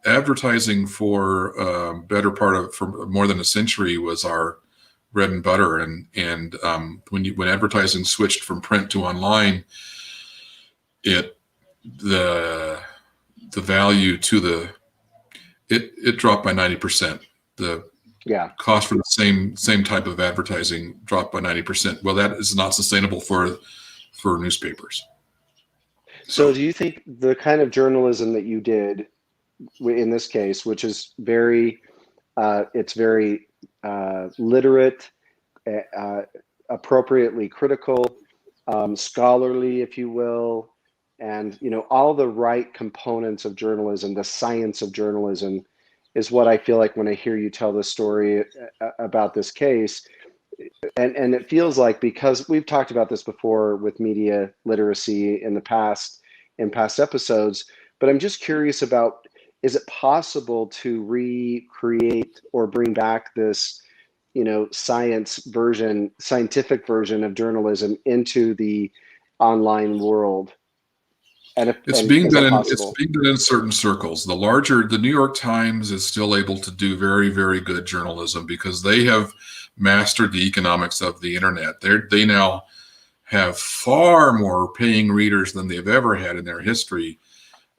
for for more than a century was our bread and butter, and when advertising switched from print to online, the value to it dropped by 90%. The cost for the same type of advertising dropped by 90%. Well, that is not sustainable for newspapers. So do you think the kind of journalism that you did in this case, which is very literate, appropriately critical, scholarly, if you will, and all the right components of journalism, the science of journalism, is what I feel like when I hear you tell the story about this case. And it feels like, because we've talked about this before with media literacy in past episodes, but I'm just curious about, is it possible to recreate or bring back this, scientific version of journalism into the online world? It's being done in certain circles. The New York Times is still able to do very, very good journalism because they have mastered the economics of the internet. They now have far more paying readers than they've ever had in their history,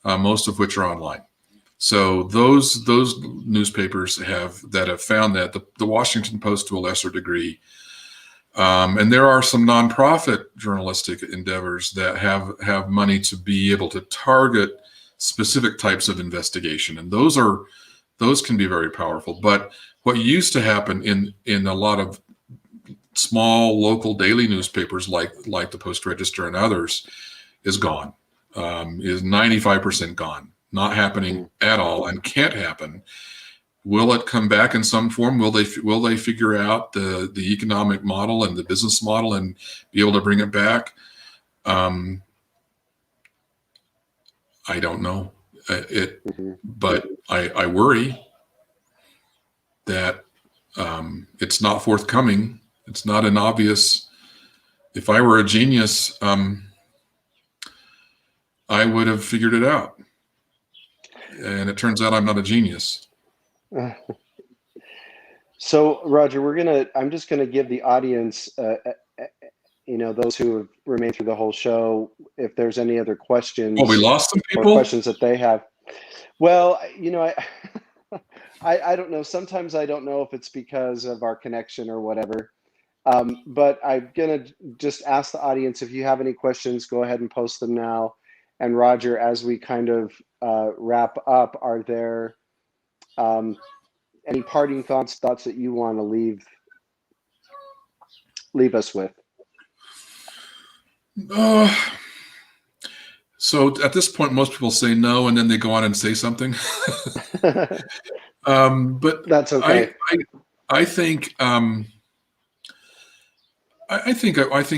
most of which are online. So those newspapers have found that. The Washington Post to a lesser degree. And there are some nonprofit journalistic endeavors that have money to be able to target specific types of investigation, and those can be very powerful. But what used to happen in a lot of small local daily newspapers like the Post Register and others is gone, is 95% gone, not happening at all, and can't happen. Will it come back in some form? Will they figure out the economic model and the business model and be able to bring it back? I don't know. But I worry that it's not forthcoming. It's not an obvious. If I were a genius, I would have figured it out. And it turns out I'm not a genius. So, Roger, I'm just gonna give the audience, those who have remained through the whole show, if there's any other questions. Oh, we lost some people? Or questions that they have. Well, I don't know. Sometimes I don't know if it's because of our connection or whatever. But I'm gonna just ask the audience, if you have any questions, go ahead and post them now. And Roger, as we kind of wrap up, are there any parting thoughts that you want to leave us with? So at this point, most people say no, and then they go on and say something. But that's okay. I think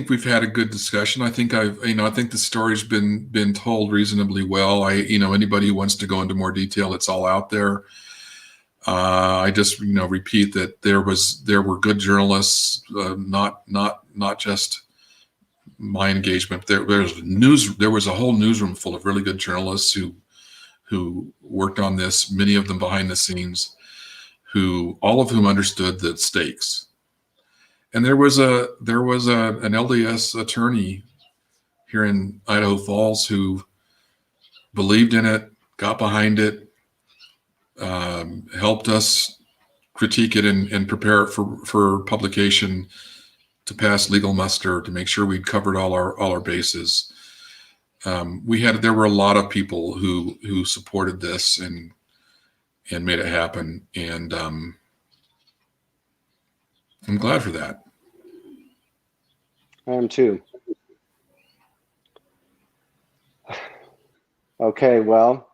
we've had a good discussion. I think I think the story's been told reasonably well. Anybody who wants to go into more detail, it's all out there. I just repeat that there were good journalists, not just my engagement. There was a whole newsroom full of really good journalists who who worked on this, many of them behind the scenes, all of whom understood the stakes. And there was an LDS attorney here in Idaho Falls who believed in it, got behind it, helped us critique it and prepare it for publication, to pass legal muster, to make sure we'd covered all our bases. There were a lot of people who supported this and made it happen, and I'm glad for that. I am too. Okay, well,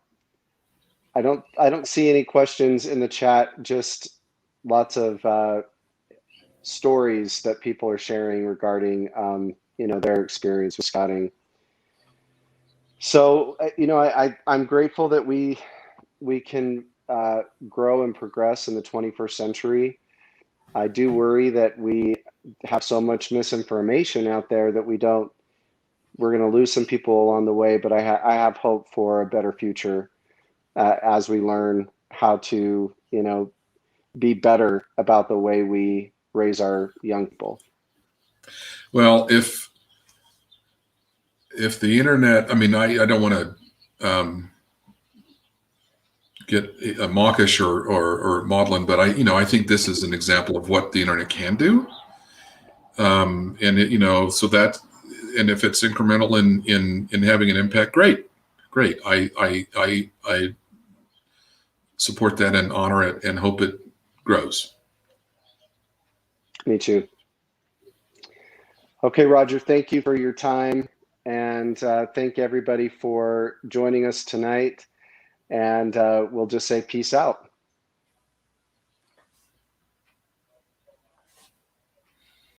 I don't see any questions in the chat, just lots of stories that people are sharing regarding their experience with scouting. So I'm grateful that we can grow and progress in the 21st century. I do worry that we have so much misinformation out there that we're going to lose some people along the way, but I have hope for a better future as we learn how to, be better about the way we raise our young people. Well, if the internet, I mean, I don't want to get mawkish or maudlin, but I think this is an example of what the internet can do. And so that, and if it's incremental in having an impact, great. I support that and honor it and hope it grows. Me too. Okay, Roger, thank you for your time, and thank everybody for joining us tonight. And we'll just say peace out.